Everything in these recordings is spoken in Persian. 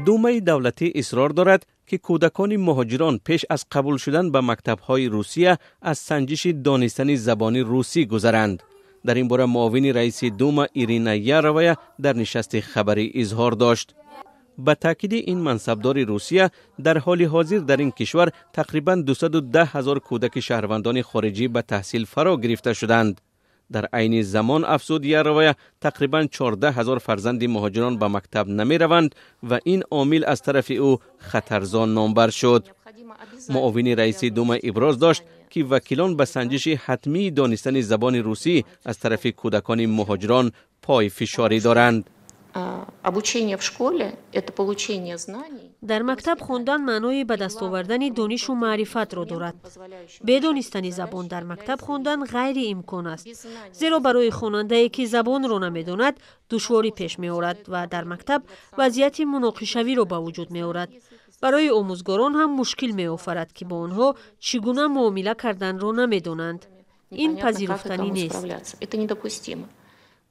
دومه دولتی اصرار دارد که کودکان مهاجران پیش از قبول شدن به مکتب‌های روسیه از سنجش دانستن زبان روسی گذرند. در این باره معاون رئیس دوما ایرینا یارویا در نشست خبری اظهار داشت. به تاکید این منصبدار روسیه در حال حاضر در این کشور تقریباً 210,000 کودک شهروندان خارجی به تحصیل فرا گرفته شدند. در عین زمان افزود یارویا تقریباً 14,000 فرزند مهاجران به مکتب نمی روند و این عامل از طرف او خطرزا نامبر شد. معاون رئیس دوما ابراز داشت که وکیلان به سنجش حتمی دانستن زبان روسی از طرف کودکان مهاجران پای فشاری دارند. در مکتب خوندن معنای به دست آوردن دانش و معرفت را دارد. بدانستن زبان در مکتب خوندن غیر امکان است، زیرا برای خواننده که زبان را نمی‌داند دشواری پیش می‌آورد و در مکتب وضعیت مناقشوی را به وجود می‌آورد. برای آموزگاران هم مشکل می‌آفرد که با آنها چگونه معامله کردن را نمی‌دانند. این پذیرفتنی نیست.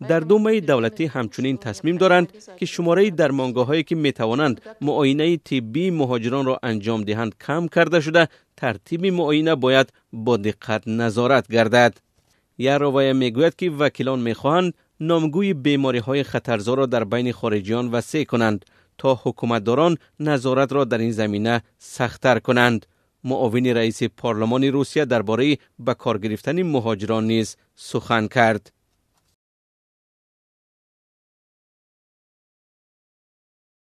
در دومه دولتی همچنین تصمیم دارند که شماره درمانگاه‌هایی که می‌توانند معاینه طبی مهاجران را انجام دهند کم کرده شده، ترتیب معاینه باید با دقت نظارت گردد. یارویا میگوید که وکیلان می‌خواهند نامگوی بیماری‌های خطرزا را در بین خارجیان وسیع کنند تا حکومتداران نظارت را در این زمینه سخت‌تر کنند. معاون رئیس پارلمان روسیه درباره به کار گرفتن مهاجران نیز سخن کرد.